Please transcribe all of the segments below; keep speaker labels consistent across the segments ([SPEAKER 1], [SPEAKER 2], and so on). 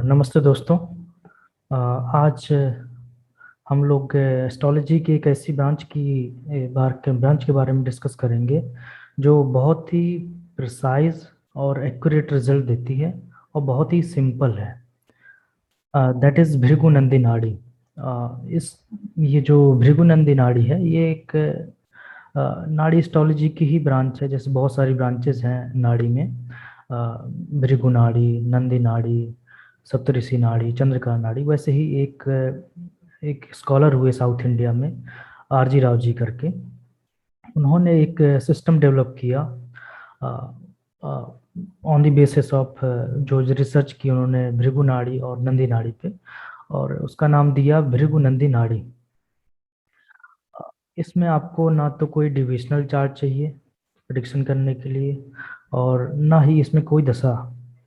[SPEAKER 1] नमस्ते दोस्तों। आज हम लोग एस्ट्रोलॉजी की एक ऐसी ब्रांच के बारे में डिस्कस करेंगे जो बहुत ही प्रिसाइज और एक्यूरेट रिजल्ट देती है और बहुत ही सिंपल है। दैट इज़ भृगु नंदी नाड़ी। इस ये जो भृगु नंदी नाड़ी है ये एक नाड़ी एस्ट्रोलॉजी की ही ब्रांच है। जैसे बहुत सारी ब्रांचेस हैं नाड़ी में, भृगु नाड़ी, नंदी नाड़ी, सप्तऋषि नाड़ी, चंद्रका नाड़ी। वैसे ही एक स्कॉलर हुए साउथ इंडिया में, आरजी राव जी करके। उन्होंने एक सिस्टम डेवलप किया ऑन द बेसिस ऑफ जो रिसर्च की उन्होंने भृगु नाड़ी और नंदी नाड़ी पे, और उसका नाम दिया भृगु नंदी नाड़ी। इसमें आपको ना तो कोई डिविजनल चार्ट चाहिए प्रिडिक्शन करने के लिए, और ना ही इसमें कोई दशा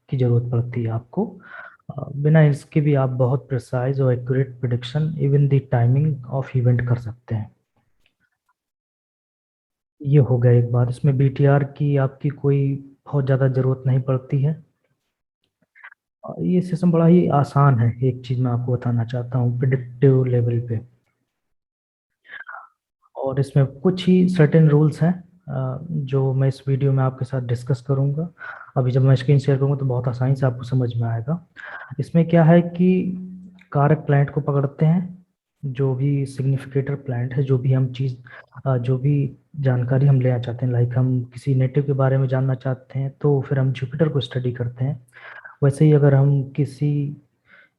[SPEAKER 1] की जरूरत पड़ती है आपको। बिना इसके भी आप बहुत प्रिसाइज और accurate prediction even the timing of event कर सकते हैं। ये हो गया एक बात। इसमें बीटीआर की आपकी कोई बहुत ज़्यादा ज़रूरत नहीं पड़ती है। ये सिस्टम बड़ा ही आसान है। एक चीज़ मैं आपको बताना चाहता हूँ प्रिडिक्टिव लेवल पे, और इसमें कुछ ही सर्टेन रूल्स हैं जो मैं इस वीडियो में आपके साथ डिस्कस करूंगा। अभी जब मैं स्क्रीन शेयर करूंगा तो बहुत आसानी से आपको समझ में आएगा। इसमें क्या है कि कारक प्लैनेट को पकड़ते हैं, जो भी सिग्निफिकेटर प्लैनेट है, जो भी हम चीज़, जो भी जानकारी हम लेना चाहते हैं, लाइक हम किसी नेटिव के बारे में जानना चाहते हैं तो फिर हम जुपिटर को स्टडी करते हैं। वैसे ही अगर हम किसी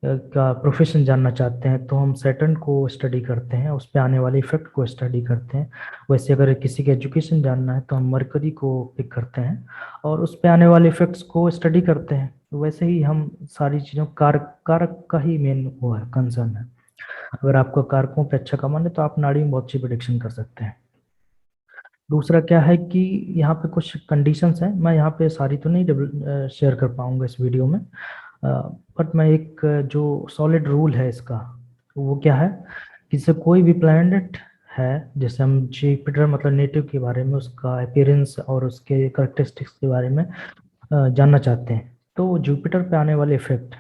[SPEAKER 1] का प्रोफेशन जानना चाहते हैं तो हम सैटर्न को स्टडी करते हैं, उस पे आने वाले इफेक्ट को स्टडी करते हैं। वैसे अगर किसी की एजुकेशन जानना है तो हम मरकरी को पिक करते हैं और उस पे आने वाले इफेक्ट्स को स्टडी करते हैं। वैसे ही हम सारी चीज़ों कारक कारक का ही मेन वो है, कंसर्न है। अगर आपको कारकों पे अच्छा कमाना है तो आप नाड़ी में बहुत अच्छी प्रिडिक्शन कर सकते हैं। दूसरा क्या है कि यहाँ पे कुछ कंडीशंस हैं, मैं यहाँ पे सारी तो नहीं शेयर कर पाऊंगा इस वीडियो में, बट मैं एक जो सॉलिड रूल है इसका, वो क्या है कि जैसे कोई भी प्लैनेट है, जैसे हम जुपिटर मतलब नेटिव के बारे में, उसका अपीयरेंस और उसके करेक्टरिस्टिक्स के बारे में जानना चाहते हैं, तो जुपिटर पे आने वाले इफेक्ट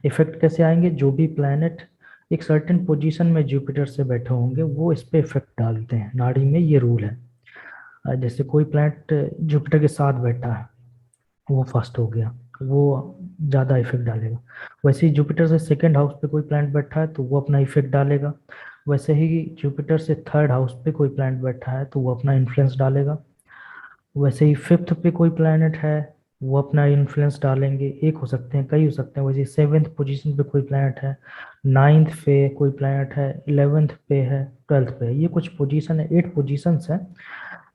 [SPEAKER 1] इफेक्ट कैसे आएंगे। जो भी प्लैनेट एक सर्टेन पोजीशन में जुपिटर से बैठे होंगे वो इस पे इफेक्ट डालते हैं। नाड़ी में ये रूल है। जैसे कोई प्लैनेट जुपिटर के साथ बैठा है, वो फर्स्ट हो गया, वो ज़्यादा इफेक्ट डालेगा। वैसे ही जुपिटर से सेकंड हाउस पे कोई प्लैनेट बैठा है तो वो अपना इफेक्ट डालेगा। वैसे ही जुपिटर से थर्ड हाउस पे कोई प्लैनेट बैठा है तो वो अपना इन्फ्लुएंस डालेगा। वैसे ही फिफ्थ पे कोई प्लैनेट है, वो अपना इन्फ्लुएंस डालेंगे। एक हो सकते हैं, कई हो सकते हैं। वैसे सेवेंथ पोजीशन पे कोई प्लैनेट है, नाइन्थ पे कोई प्लैनेट है, 11th पे है, 12th पे है। ये कुछ पोजीशन है, 8 पोजीशंस है।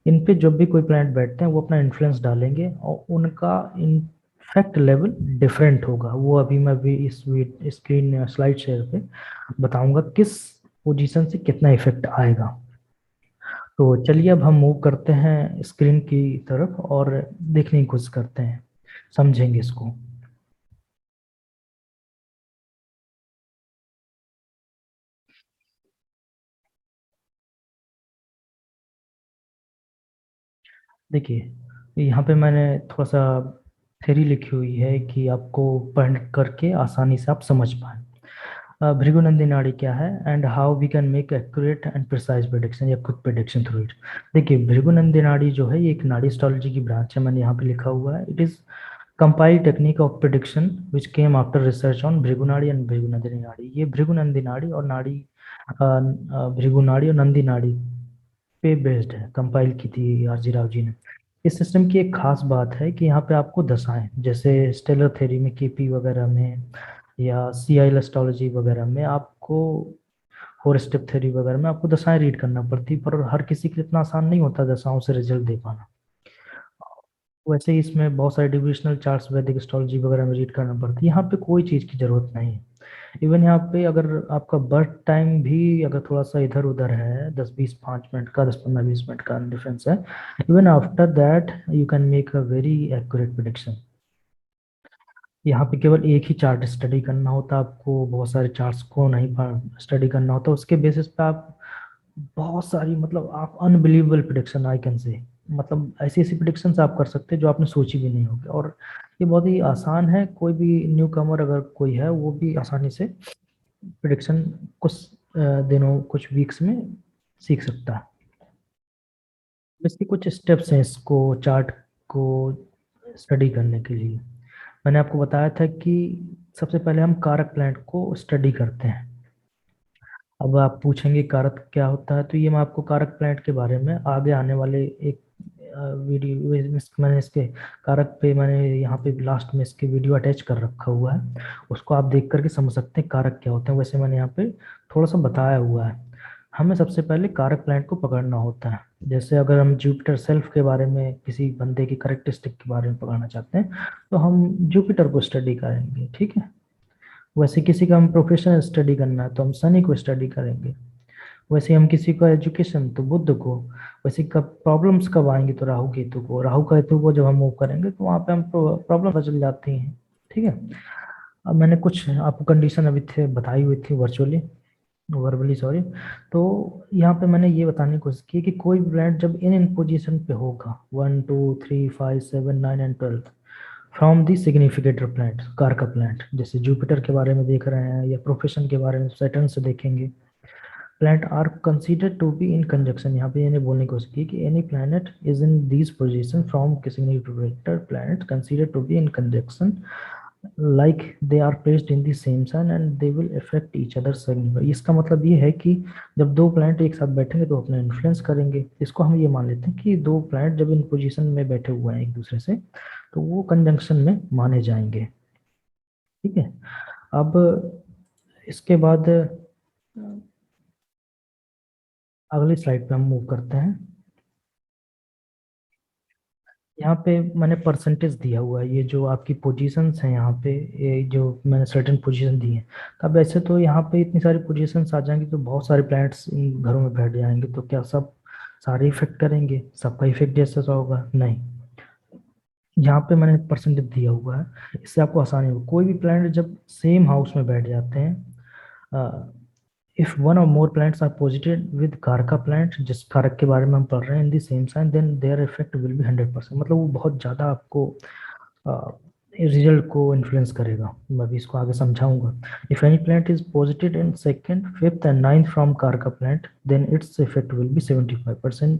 [SPEAKER 1] इन पे जब भी कोई प्लैनेट बैठते हैं वो अपना इन्फ्लुएंस डालेंगे और उनका इफेक्ट लेवल डिफरेंट होगा। वो अभी मैं भी इस स्क्रीन स्लाइड शेयर पे बताऊंगा किस पोजीशन से कितना इफेक्ट आएगा। तो चलिए अब हम मूव करते हैं स्क्रीन की तरफ और देखने की कोशिश करते हैं, समझेंगे इसको। देखिए यहाँ पे मैंने थोड़ा सा थ्योरी लिखी हुई है कि आपको पढ़ करके आसानी से आप समझ पाए। भृगुनंदी नाड़ी क्या है and how we can make accurate and precise prediction या क्विक प्रेडिक्शन थ्रू इट। देखिए भृगुनंदी नाड़ी जो है ये एक नाड़ी एस्ट्रोलॉजी की ब्रांच है। मैंने यहाँ पे लिखा हुआ है, it is compiled technique of prediction which came after research on Bhrigunadi and Bhrigunandini Nadi. ये भृगुनंदी नाड़ी और भृगुनाड़ी और नंदी नाड़ी पे बेस्ड है, कंपाइल की थी आरजी राव जी ने। इस सिस्टम की एक खास बात है कि यहाँ पे आपको दशाएं, जैसे स्टेलर थ्योरी में केपी वगैरह में या सीआई एस्ट्रोलॉजी वगैरह में आपको, फोर स्टेप थ्योरी वगैरह में आपको दशाएं रीड करना पड़ती, पर हर किसी के लिए इतना आसान नहीं होता दशाओं से रिजल्ट दे पाना। वैसे ही इसमें बहुत सारे डिविजनल चार्ट्स वैदिक एस्ट्रोलॉजी वगैरह में रीड करना पड़ती है। यहाँ पे कोई चीज़ की जरूरत नहीं है। इवन यहाँ पे अगर आपका बर्थ टाइम भी अगर थोड़ा सा इधर उधर है, 10-20-5 मिनट का, 10-15-20 मिनट का डिफरेंस है, even after that you can make a very accurate prediction. यहाँ पे केवल एक ही चार्ट स्टडी करना होता, आपको बहुत सारे चार्ट्स को नहीं स्टडी करना होता। उसके बेसिस पे आप बहुत सारी, मतलब आप unbelievable prediction I can say, मतलब ऐसी ऐसी प्रिडिक्शंस आप कर सकते हैं जो आपने सोची भी नहीं होगी। और ये बहुत ही आसान है, कोई भी न्यू कमर अगर कोई है वो भी आसानी से प्रिडिक्शन कुछ दिनों कुछ वीक्स में सीख सकता है। इसके कुछ स्टेप्स हैं इसको चार्ट को स्टडी करने के लिए। मैंने आपको बताया था कि सबसे पहले हम कारक प्लैंट को स्टडी करते हैं। अब आप पूछेंगे कारक क्या होता है, तो ये मैं आपको कारक प्लैंट के बारे में आगे आने वाले एक वीडियो मैंने इसके कारक पे मैंने यहाँ पे लास्ट में इसके वीडियो अटैच कर रखा हुआ है, उसको आप देख करके समझ सकते हैं कारक क्या होते हैं। वैसे मैंने यहाँ पे थोड़ा सा बताया हुआ है। हमें सबसे पहले कारक प्लैंट को पकड़ना होता है। जैसे अगर हम जुपिटर सेल्फ के बारे में किसी बंदे की करेक्टरिस्टिक के बारे में पकड़ना चाहते हैं तो हम जुपिटर को स्टडी करेंगे, ठीक है। वैसे किसी का हम प्रोफेशनल स्टडी करना है तो हम शनि को स्टडी करेंगे। वैसे हम किसी का एजुकेशन तो बुध को। वैसे कब प्रॉब्लम्स कब आएंगी तो राहु केतु को। राहु केतु को जब हम मूव करेंगे तो वहाँ पे हम प्रॉब्लम बचल जाती हैं, ठीक है। अब मैंने कुछ आपको कंडीशन अभी थे बताई हुई थी वर्चुअली वर्बली सॉरी। तो यहाँ पे मैंने ये बताने की कोशिश की कि कोई भी प्लैनेट जब इन पोजीशन पे होगा 1 2 3 5 7 9 and 12 from the significator planet कारका प्लैनेट, जैसे जुपिटर के बारे में देख रहे हैं या प्रोफेशन के बारे में सैटर्न से देखेंगे। Planet are considered to be in conjunction, यहाँ पे इन्हें बोलने की कोशिश की कि any planet is in these position from significator planet considered to be in conjunction like they are placed in the same sun and they will affect each other significantly. इसका मतलब ये है कि जब दो प्लैनेट एक साथ बैठेंगे तो अपना इन्फ्लुएंस करेंगे। इसको हम ये मान लेते हैं कि दो प्लैनेट जब इन पोजीशन में बैठे हुए हैं एक दूसरे से तो वो कंजंक्शन में माने जाएंगे, ठीक है। अब इसके बाद अगली स्लाइड पे हम मूव करते हैं। यहाँ पे मैंने परसेंटेज दिया हुआ है, ये जो आपकी पोजीशंस हैं यहाँ पे, ये जो मैंने सर्टेन पोजीशन दी है। अब ऐसे तो यहाँ पे इतनी सारी पोजीशंस आ जाएंगी तो बहुत सारे प्लैनेट्स इन घरों में बैठ जाएंगे, तो क्या सब सारे इफेक्ट करेंगे? सबका इफेक्ट जैसा सा होगा? नहीं। यहाँ पे मैंने परसेंटेज दिया हुआ है, इससे आपको आसानी होगी। कोई भी प्लैनेट जब सेम हाउस में बैठ जाते हैं, if one or more planets are posited with karaka planet, जिस कारक के बारे में हम पढ़ रहे हैं, in the same sign, then their effect will be 100%। मतलब वो बहुत ज़्यादा आपको रिजल्ट को इन्फ्लुएंस करेगा। मैं भी इसको आगे समझाऊंगा। If any planet is posited in second fifth and ninth from karaka planet then its effect will be 75%।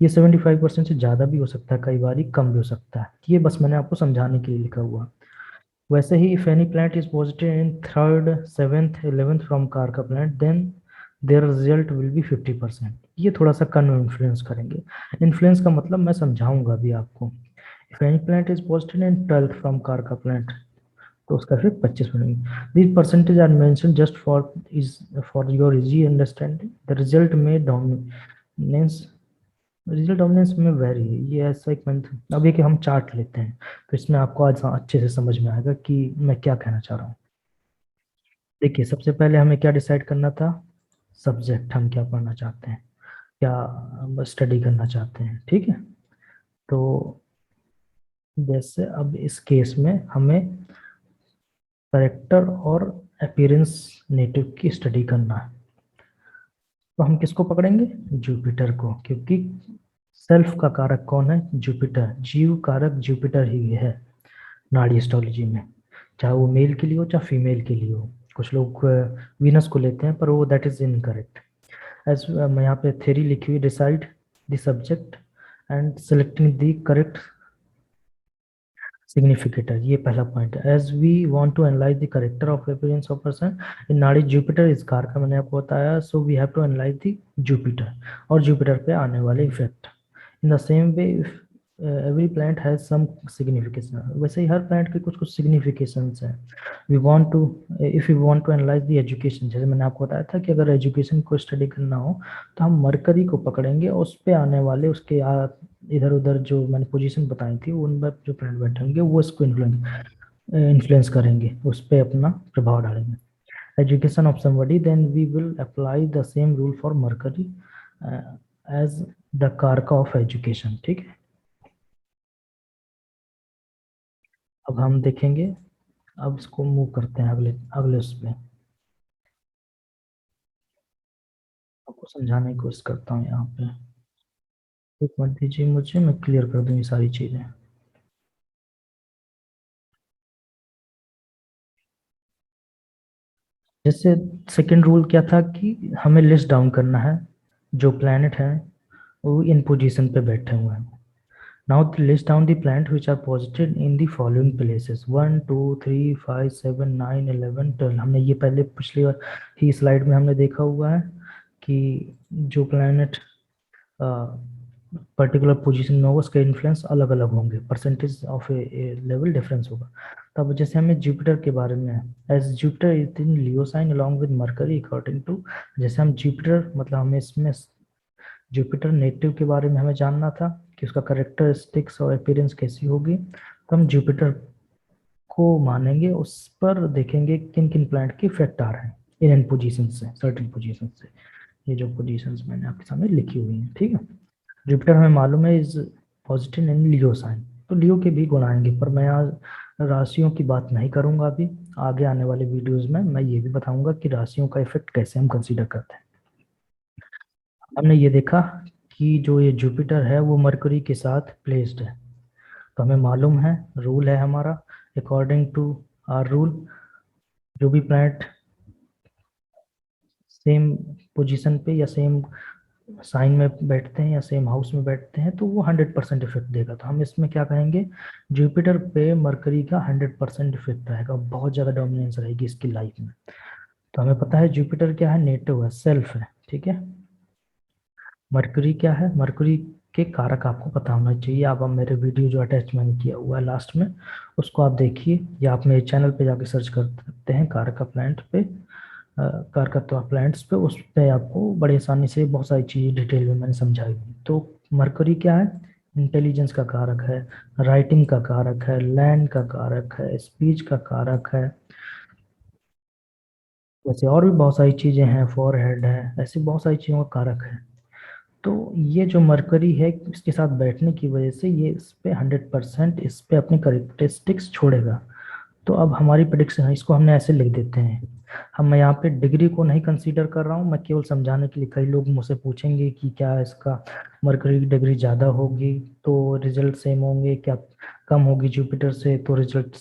[SPEAKER 1] ये 75% से ज़्यादा भी हो सकता है, कई बार कम भी हो सकता है। ये बस मैंने आपको समझाने के लिए लिखा हुआ। वैसे ही if any planet is positive in third seventh eleventh from karaka planet then their result will be 50%। ये थोड़ा सा कम इन्फ्लुएंस करेंगे। इन्फ्लुएंस का मतलब मैं समझाऊंगा अभी आपको। If any planet is positive in twelfth from karaka planet तो उसका फिर 25%। These percentage are mention just for your easy understanding. The result में डोमिनेंस डिजिटल डोमिनेंस में वेरी है, ये ऐसा एक मंथ। अब ये कि हम चार्ट लेते हैं तो इसमें आपको आज अच्छे से समझ में आएगा कि मैं क्या कहना चाह रहा हूँ। देखिए सबसे पहले हमें क्या डिसाइड करना था, सब्जेक्ट हम क्या पढ़ना चाहते हैं, क्या स्टडी करना चाहते हैं, ठीक है। तो जैसे अब इस केस में हमें करेक्टर और अपीयरेंस नेटिव की स्टडी करना है। तो हम किसको पकड़ेंगे? जुपिटर को, क्योंकि सेल्फ का कारक कौन है? जुपिटर। जीव कारक जुपिटर ही है नाड़ी एस्ट्रोलॉजी में, चाहे वो मेल के लिए हो चाहे फीमेल के लिए हो। कुछ लोग वीनस को लेते हैं पर वो दैट इज इनकरेक्ट। एज मैं यहाँ पे थ्योरी लिखी हुई, decide the subject and selecting the correct significator, ये पहला पॉइंट है। As we want to analyse the character of appearance of person in Nadi Jupiter इस कार का मैंने आपको बताया, so we have to analyse the Jupiter और जुपिटर पे आने वाले effect. In the same way every planet has some signification, वैसे ही हर प्लैनेट के कुछ कुछ सिग्निफिकेशंस हैं। We want to if you want to analyse the education, जैसे मैंने आपको बताया था कि अगर एजुकेशन को स्टडी करना हो तो हम मरकरी को पकड़ेंगे और उस पे आने वाले उसके इधर उधर जो मैंने पोजीशन बताई थी उन पर जो प्लैनेट बैठे होंगे वो इसको इन्फ्लुएंस करेंगे, उस पर अपना प्रभाव डालेंगे। Education of somebody then we will apply the same rule for Mercury as the karaka of education, ठीक है। अब हम देखेंगे, अब इसको मूव करते हैं अगले अगले उस पे। आपको समझाने की कोशिश करता हूँ यहाँ पे। एक मिनट दीजिए मुझे, मैं क्लियर कर दूँ ये सारी चीज़ें। जैसे सेकंड रूल क्या था कि हमें लिस्ट डाउन करना है जो प्लैनेट है वो इन पोजीशन पे बैठे हुए हैं। Now list down the planets which are posited in the following places 1 2 3 5 7 9 11 12। हमने ये पहले पिछली बार ही स्लाइड में हमने देखा हुआ है कि जो प्लैनेट पर्टिकुलर पोजीशन में होगा उसका इन्फ्लुएंस अलग अलग होंगे, percentage of a level difference होगा। तब जैसे हमें जुपिटर के बारे में है, as Jupiter is in Leo sign along with Mercury according to, जैसे हम जुपिटर मतलब हमें इसमें जुपिटर नेटिव के बारे में हमें जानना था कि उसका करेक्टरिस्टिक्स और अपीयरेंस कैसी होगी, तो हम जुपिटर को मानेंगे, उस पर देखेंगे किन किन प्लैनेट के इफेक्ट आ रहे हैं इन पोजीशन से, सर्टेन पोजीशन से। ये जो पोजीशंस मैंने आपके सामने लिखी हुई हैं, ठीक है। जुपिटर हमें मालूम है is positive in Leo sign, तो लियो के भी गुण आएंगे, पर मैं आज राशियों की बात नहीं करूंगा। अभी आगे आने वाले वीडियोस में मैं ये भी बताऊंगा कि राशियों का इफेक्ट कैसे हम कंसीडर करते हैं। हमने ये देखा कि जो ये जुपिटर है वो मरकरी के साथ प्लेस्ड है, तो हमें मालूम है, रूल है हमारा, अकॉर्डिंग टू आर रूल, जो भी प्लैनेट सेम पोजीशन पे या सेम साइन में बैठते हैं या सेम हाउस में बैठते हैं तो वो 100% इफेक्ट देगा। तो हम इसमें क्या कहेंगे, जुपिटर पे मरकरी का 100% इफेक्ट रहेगा, बहुत ज़्यादा डोमिनेंस रहेगी इसकी लाइफ में। तो हमें पता है जुपिटर क्या है, नेटिव है, सेल्फ है, ठीक है। मरकरी क्या है, मरकरी के कारक आपको पता होना चाहिए। आप मेरे वीडियो जो अटैच मैंने किया हुआ है लास्ट में उसको आप देखिए, या आप मेरे चैनल पे जाके सर्च कर सकते हैं कारक प्लांट पे, कारकत्वा प्लांट्स पे, उस पे आपको बड़ी आसानी से बहुत सारी चीज़ें डिटेल में मैंने समझाई हुई। तो मरकरी क्या है, इंटेलिजेंस का कारक है, राइटिंग का कारक है, लैंड का कारक है, स्पीच का कारक है, वैसे और भी बहुत सारी चीज़ें हैं, फॉरहेड है, ऐसी बहुत सारी चीज़ों का कारक है। तो ये जो मरकरी है इसके साथ बैठने की वजह से ये इस पे 100% इस पे अपनी करेक्टरिस्टिक्स छोड़ेगा। तो अब हमारी प्रेडिक्शन है, इसको हमने ऐसे लिख देते हैं। हम मैं यहाँ पे डिग्री को नहीं कंसीडर कर रहा हूँ, मैं केवल समझाने के लिए, कई लोग मुझसे पूछेंगे कि क्या इसका मरकरी की डिग्री ज़्यादा होगी तो रिजल्ट सेम होंगे, क्या कम होगी जुपिटर से तो रिजल्ट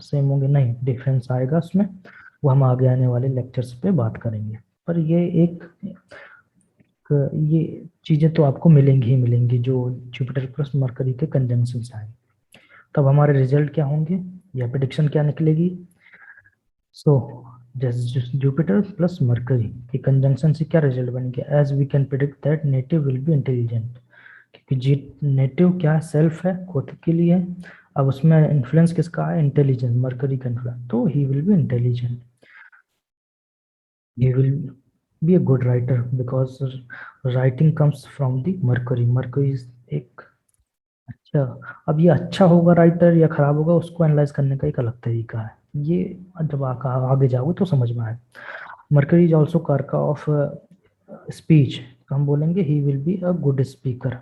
[SPEAKER 1] सेम होंगे, नहीं, डिफरेंस आएगा उसमें, वो हम आगे आने वाले लेक्चर्स पे बात करेंगे। पर ये एक ये चीज़ें तो आपको मिलेंगी ही मिलेंगी जो जुपिटर प्लस मरकरी के कंजंक्शन आए, तब हमारे रिजल्ट क्या होंगे या प्रिडिक्शन क्या निकलेगी। सो जैसे जुपिटर प्लस मरकरी के कंजंक्शन से क्या रिजल्ट बनेगा, as we can predict that native will be intelligent, क्योंकि जी नेटिव क्या है, सेल्फ है, खुद के लिए है। अब उसमें इन्फ्लुएंस किसका है, इंटेलिजेंस, मरकरी का इन्फ्लुएंस, तो ही will be intelligent, he will be a good writer because writing comes from the mercury, mercury is एक अच्छा। अब ये अच्छा होगा राइटर या खराब होगा उसको एनालाइज करने का एक अलग तरीका है, ये जब आगे जाओगे तो समझ में आए। मरकरी इज ऑल्सो कारका ऑफ स्पीच, तो हम बोलेंगे ही will be a good speaker.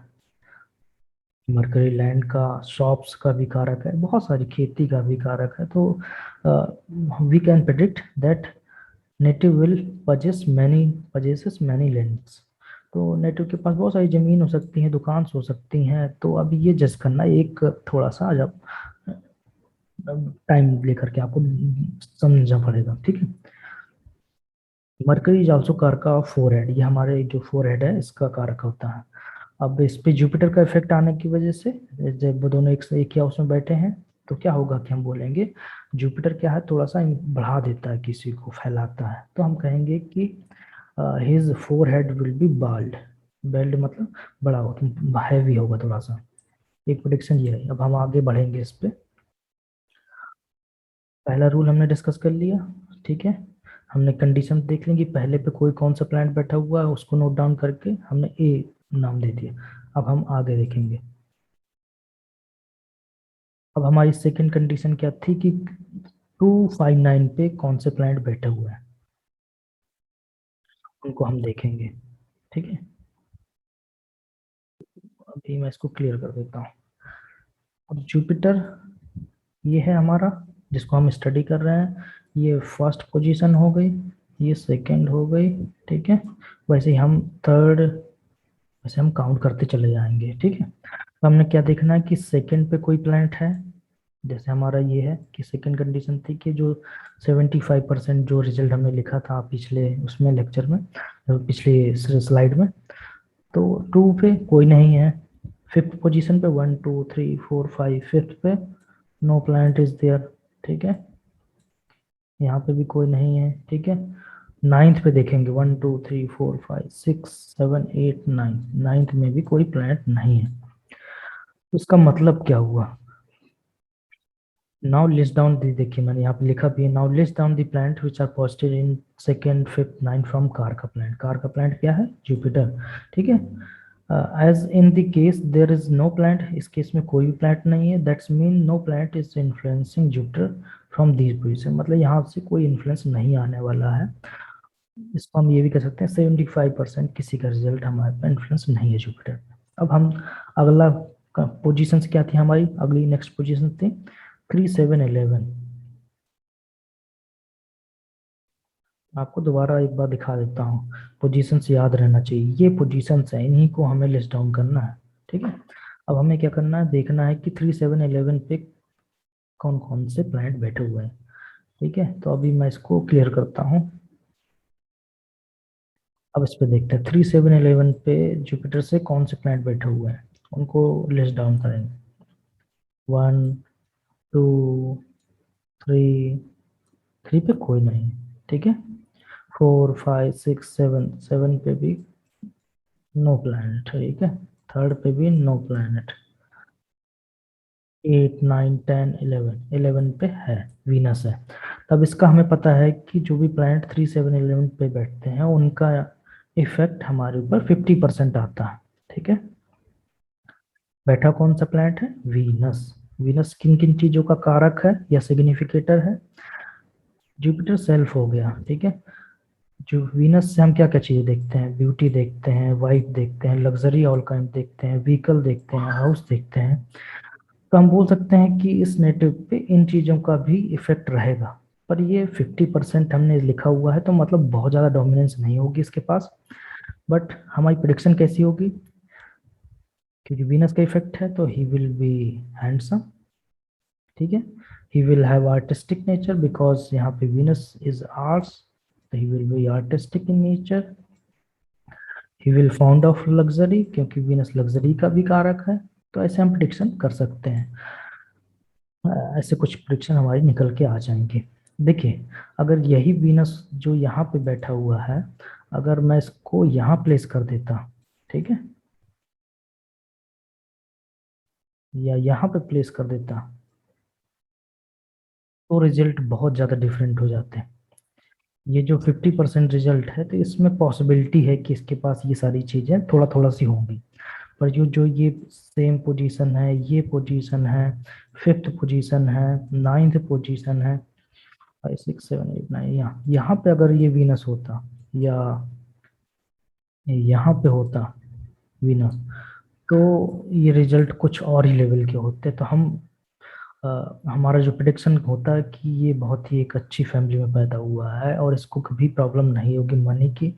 [SPEAKER 1] Mercury land का, शॉप्स का भी कारक है, बहुत सारी खेती का भी कारक है। तो we can predict that native will possesses many lands, तो नेटिव के पास बहुत सारी जमीन हो सकती है, दुकान हो सकती हैं। तो अब ये जज करना एक थोड़ा सा जब टाइम लेकर के आपको समझना पड़ेगा, ठीक है। मरकरी इज ऑल्सो कारका ऑफ फोरहेड, ये हमारे जो फोरहेड है इसका कारक होता है। अब इस पे जुपिटर का इफेक्ट आने की वजह से जब वो दोनों एक ही हाउस में बैठे हैं तो क्या होगा कि हम बोलेंगे जुपिटर क्या है, थोड़ा सा बढ़ा देता है, किसी को फैलाता है, तो हम कहेंगे कि his forehead will be bald, bald मतलब बड़ा होगा, हैवी होगा थोड़ा सा, एक प्रोडिक्शन ये है। अब हम आगे बढ़ेंगे इस पे, पहला रूल हमने डिस्कस कर लिया, ठीक है। हमने कंडीशन देख लेंगे, पहले पे कोई कौन सा प्लैनेट बैठा हुआ है उसको नोट डाउन करके हमने ए नाम दे दिया। अब हम आगे देखेंगे। अब हमारी सेकंड कंडीशन क्या थी कि 259 पे कौन से प्लैनेट बैठे हुए हैं उनको हम देखेंगे, ठीक है। अभी मैं इसको क्लियर कर देता हूँ। अब जुपिटर ये है हमारा जिसको हम स्टडी कर रहे हैं, ये फर्स्ट पोजीशन हो गई, ये सेकंड हो गई, ठीक है। वैसे ही हम थर्ड, वैसे हम काउंट करते चले जाएंगे, ठीक है। तो हमने क्या देखना है कि सेकंड पे कोई प्लैनेट है, जैसे हमारा ये है कि सेकंड कंडीशन थी कि जो 75% जो रिजल्ट हमने लिखा था पिछले उसमें लेक्चर में, पिछले स्लाइड में, तो 2 पे कोई नहीं है, फिफ्थ पोजीशन पे 1 2 3 4 5, फिफ्थ पे नो प्लैनेट इज देयर, ठीक है, यहाँ पे भी कोई नहीं है, ठीक है। नाइन्थ पे देखेंगे 1 2 3 4 5 6 7 8 9, नाइन्थ में भी कोई प्लैनेट नहीं है। तो इसका मतलब क्या हुआ? नाउ लिस्ट डाउन दी, देखिए मैंने यहाँ पे लिखा भी है, now list down the planet which are positive in second fifth ninth from karaka planet. Karaka planet क्या है? जुपिटर, ठीक है। As in the case there is no planet, इस केस में कोई भी प्लैनेट नहीं है, that's mean no planet is influencing Jupiter from this position, मतलब यहाँ से कोई इन्फ्लुएंस नहीं आने वाला है। इसको हम ये भी कह सकते हैं 75% किसी का रिजल्ट हमारे पे इन्फ्लुएंस नहीं है जुपिटर। अब हम अगला पोजीशन क्या थी हमारी, अगली नेक्स्ट पोजीशन थी 3 7 11। आपको दोबारा एक बार दिखा देता हूँ, पोजीशंस याद रहना चाहिए, ये पोजीशंस हैं, इन्हीं को हमें लिस्ट डाउन करना है, ठीक है। अब हमें क्या करना है, देखना है कि 3 7 11 पे कौन कौन से प्लैनेट बैठे हुए हैं, ठीक है। तो अभी मैं इसको क्लियर करता हूँ। अब इस पे देखते हैं 3 7 11 पे जुपिटर से कौन से प्लैनेट बैठे हुए हैं, उनको लिस्ट डाउन करेंगे। 1 2 3, 3 पे कोई नहीं है, ठीक है। 4 5 6 7, 7 पे भी नो प्लैनेट, ठीक है। थर्ड पे भी नो प्लैनेट। 8 9 10 11, 11 पे है, वीनस है। तब इसका हमें पता है कि जो भी प्लैनेट 3 7 11 पे बैठते हैं उनका इफेक्ट हमारे ऊपर 50% आता है, ठीक है। बैठा कौन सा प्लैनेट है? वीनस। वीनस किन किन चीजों का कारक है या सिग्निफिकेटर है? जुपिटर सेल्फ हो गया, ठीक है। जो वीनस से हम क्या क्या चीजें देखते हैं? ब्यूटी देखते हैं, वाइफ देखते हैं, लग्जरी ऑल काइंड देखते हैं, व्हीकल देखते हैं, हाउस देखते हैं। तो हम बोल सकते हैं कि इस नेटिव पे इन चीजों का भी इफेक्ट रहेगा। पर ये 50% हमने लिखा हुआ है, तो मतलब बहुत ज्यादा डोमिनेंस नहीं होगी इसके पास। बट हमारी प्रिडिक्शन कैसी होगी? क्योंकि वीनस का इफेक्ट है तो ही विल बी हैंडसम, ठीक है। He will have artistic nature because यहाँ पे वीनस इज आर्ट्स, तो ही will B artistic in nature. He will found of luxury, क्योंकि वीनस लग्जरी का भी कारक है। तो ऐसे हम प्रिडिक्शन कर सकते हैं। ऐसे कुछ प्रिडिक्शन हमारी निकल के आ जाएंगे। देखिए, अगर यही वीनस जो यहाँ पे बैठा हुआ है, अगर मैं इसको यहाँ प्लेस कर देता, ठीक है, या यहाँ पे प्लेस कर देता, तो रिजल्ट बहुत ज़्यादा डिफरेंट हो जाते हैं। ये जो 50% रिजल्ट है, तो इसमें पॉसिबिलिटी है कि इसके पास ये सारी चीज़ें थोड़ा थोड़ा सी होंगी। पर जो जो ये सेम पोजीशन है, ये पोजीशन है, फिफ्थ पोजीशन है, नाइन्थ पोजीशन है, 5 6 7 8 9, यहाँ यहाँ पे अगर ये वीनस होता या यहाँ पे होता वीनस, तो ये रिजल्ट कुछ और ही लेवल के होते। तो हम हमारा जो प्रिडिक्शन होता है कि ये बहुत ही एक अच्छी फैमिली में पैदा हुआ है और इसको कभी प्रॉब्लम नहीं होगी मनी की।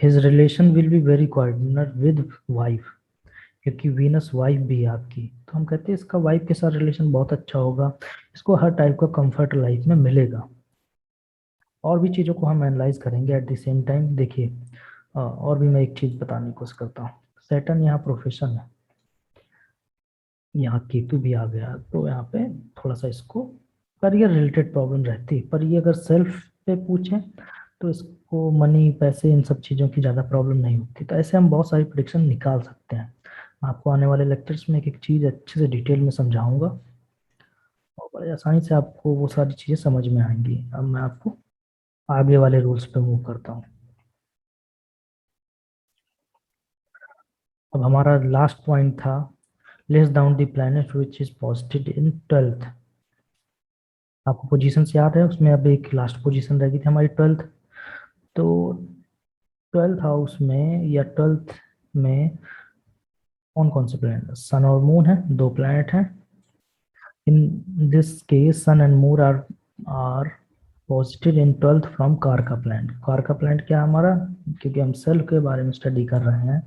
[SPEAKER 1] His relation will be very coordinate with wife, क्योंकि वीनस वाइफ भी है आपकी, तो हम कहते हैं इसका वाइफ के साथ रिलेशन बहुत अच्छा होगा, इसको हर टाइप का कंफर्ट लाइफ में मिलेगा। और भी चीज़ों को हम एनालाइज करेंगे एट द सेम टाइम। देखिए, और भी मैं एक चीज़ बताने की कोशिश करता हूँ। सैटर्न यहाँ प्रोफेशन है, यहाँ केतु भी आ गया, तो यहाँ पे थोड़ा सा इसको करियर रिलेटेड प्रॉब्लम रहती है। पर ये अगर सेल्फ पे पूछें तो इसको मनी पैसे इन सब चीज़ों की ज़्यादा प्रॉब्लम नहीं होती। तो ऐसे हम बहुत सारी प्रिडिक्शन निकाल सकते हैं। आपको आने वाले लेक्चर्स में एक एक चीज़ अच्छे से डिटेल में समझाऊंगा और बड़े आसानी से आपको वो सारी चीज़ें समझ में आएंगी। अब मैं आपको आगे वाले रूल्स पे मूव करता हूँ। अब हमारा लास्ट पॉइंट था list down the planet which is positive in 12th। आपको पोजीशन याद है, उसमें अब एक लास्ट पोजीशन रह गई थी हमारी 12th। तो 12th हाउस में या 12th में कौन कौन से प्लैनेट? सन और मून है, दो प्लैनेट हैं। In this case sun and moon are positive in 12th from karaka planet. Karaka planet क्या है हमारा, क्योंकि हम सेल्फ के बारे में स्टडी कर रहे हैं,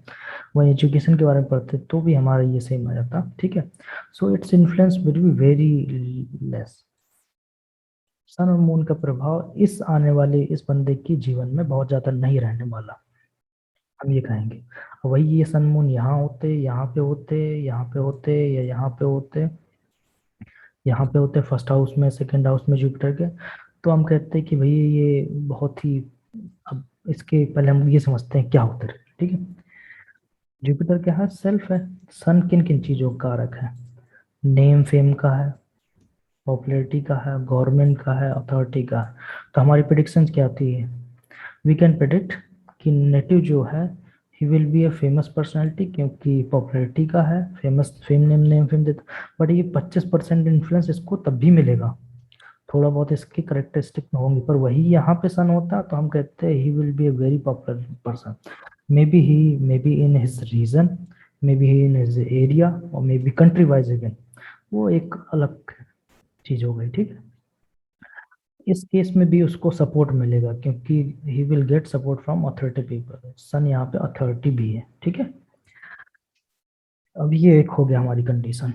[SPEAKER 1] वही एजुकेशन के बारे में पढ़ते तो भी हमारा ये सेम आ जाता, ठीक है। So its influence will be very less. Sun और मून का प्रभाव इस आने वाले इस बंदे की जीवन में बहुत ज्यादा नहीं रहने वाला, हम ये कहेंगे। वही ये सन मून यहाँ होते, यहाँ पे होते, यहाँ पे होते, या यहाँ पे होते, यहाँ पे होते फर्स्ट हाउस में, सेकंड हाउस में जुपिटर के, तो हम कहते हैं कि भाई ये बहुत ही, अब इसके पहले हम ये समझते हैं क्या होता है, ठीक है। जुपिटर क्या है, सेल्फ है। सन किन किन चीजों का कारक है, नेम फेम का है, पॉपुलैरिटी का है, गवर्नमेंट का है, अथॉरिटी का है। तो हमारी प्रिडिक्शन क्या आती है, वी कैन प्रिडिक्ट कि नेटिव जो है ही will be a famous personality, क्योंकि पॉपुलैरिटी का है, famous fame name name fame देता, बट ये 25% इन्फ्लुएंस इसको तब भी मिलेगा, थोड़ा बहुत इसकी करेक्टरिस्टिक में होंगी, पर वही यहाँ पे सन होता तो हम कहते हैं he will be a very popular person, may be in his region, may be in his area, और may be country wise even, वो एक अलग चीज हो गई, ठीक है। इस केस में भी उसको सपोर्ट मिलेगा, क्योंकि he will get support from authority people, sun यहाँ पे अथॉरिटी भी है, ठीक है। अब ये एक हो गया हमारी कंडीशन।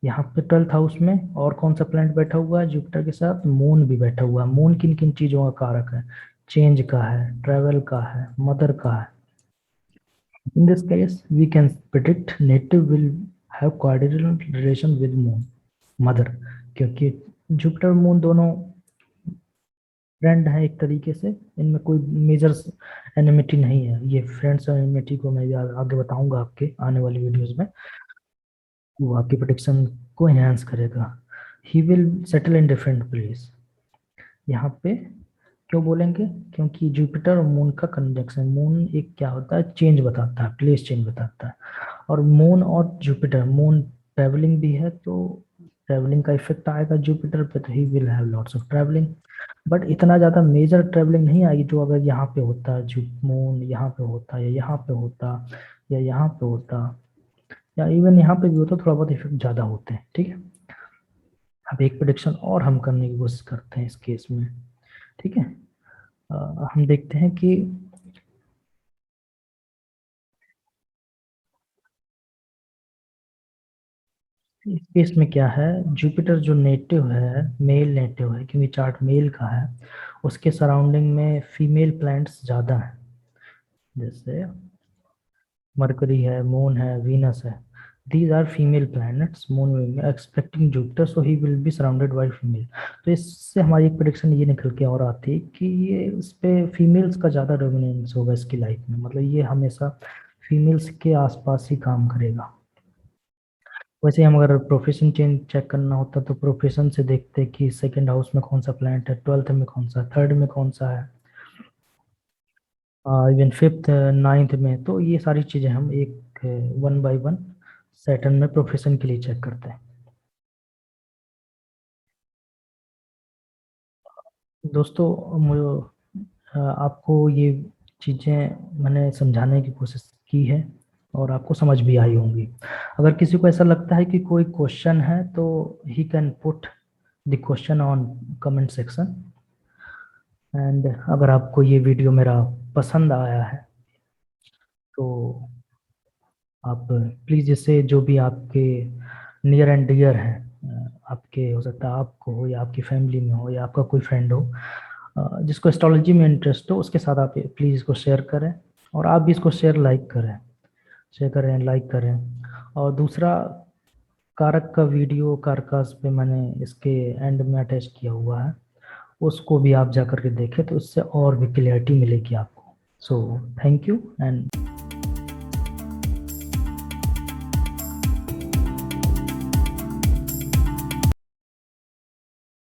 [SPEAKER 1] यहाँ पे 12th हाउस में और कौन सा प्लैनेट बैठा हुआ है जुपिटर के साथ, मून भी बैठा हुआ है। मून किन किन चीजों का कारक है, चेंज का है, ट्रेवल का है, मदर का है। In this case we can predict native will have coordinated relation with moon mother, क्योंकि जुपिटर मून दोनों फ्रेंड है एक तरीके से, इनमें कोई मेजर एनिमिटी नहीं है। ये फ्रेंड्स और एनिमिटी को मैं आगे बताऊंगा आपके आने वाली वीडियोस में, वो आपकी प्रोटेक्शन को एनहांस करेगा। He will settle in different place, यहाँ पे क्यों बोलेंगे, क्योंकि जुपिटर और मून का कंजंक्शन, मून एक क्या होता है, चेंज बताता है, प्लेस चेंज बताता है, और मून और जुपिटर, मून ट्रेवलिंग भी है, तो ट्रेवलिंग का इफेक्ट आएगा जुपिटर पे, तो he will have lots of travelling, but इतना ज्यादा मेजर ट्रेवलिंग नहीं आएगी जो अगर यहाँ पे होता, जो मून यहाँ पे होता, या यहाँ पे होता, या यहाँ पे होता, या इवन यहाँ पे भी होता, थोड़ा बहुत इफेक्ट ज्यादा होते हैं, ठीक है। अब एक प्रिडिक्शन और हम करने की कोशिश करते हैं इस केस में, ठीक है। हम देखते हैं कि इस केस में क्या है, जुपिटर जो नेटिव है, मेल नेटिव है, क्योंकि चार्ट मेल का है, उसके सराउंडिंग में फीमेल प्लैनेट्स ज्यादा हैं, जैसे मरकरी है, मून है, वीनस है, these are female planets, moon expecting Jupiter, so he will be surrounded by female. तो इससे हमारी एक प्रेडिक्शन ये निकल के और आती है कि ये इस पे फीमेल्स का ज्यादा डोमिनेंस होगा इसकी लाइफ में, मतलब ये हमेशा फीमेल्स के आसपास ही काम करेगा। वैसे हम अगर प्रोफेशन चेंज चेक करना होता तो प्रोफेशन से देखते हैं कि सेकंड हाउस में कौन सा प्लैनेट है, 12th में कौन सा, थर्ड में कौन सा है, इवन फिफ्थ, नाइन्थ में, तो ये सारी चीजें हम एक वन बाय वन सैटर्न में प्रोफेशन के लिए चेक करते हैं। दोस्तों आपको ये चीजें मैंने समझाने की कोशिश की है और आपको समझ भी आई होंगी। अगर किसी को ऐसा लगता है कि कोई क्वेश्चन है तो he can put the question on comment section. And अगर आपको ये वीडियो मेरा पसंद आया है तो आप प्लीज़ इसे, जो भी आपके नियर एंड डियर हैं, आपके हो सकता है आपको हो, या आपकी फैमिली में हो, या आपका कोई फ्रेंड हो जिसको एस्ट्रोलॉजी में इंटरेस्ट हो, उसके साथ आप प्लीज़ इसको शेयर करें, और आप भी इसको शेयर करें, लाइक करें। और दूसरा, कारक का वीडियो कारकास पे मैंने इसके एंड में अटैच किया हुआ है, उसको भी आप जा करके देखें, तो इससे और भी क्लियरिटी मिलेगी आपको। So thank you and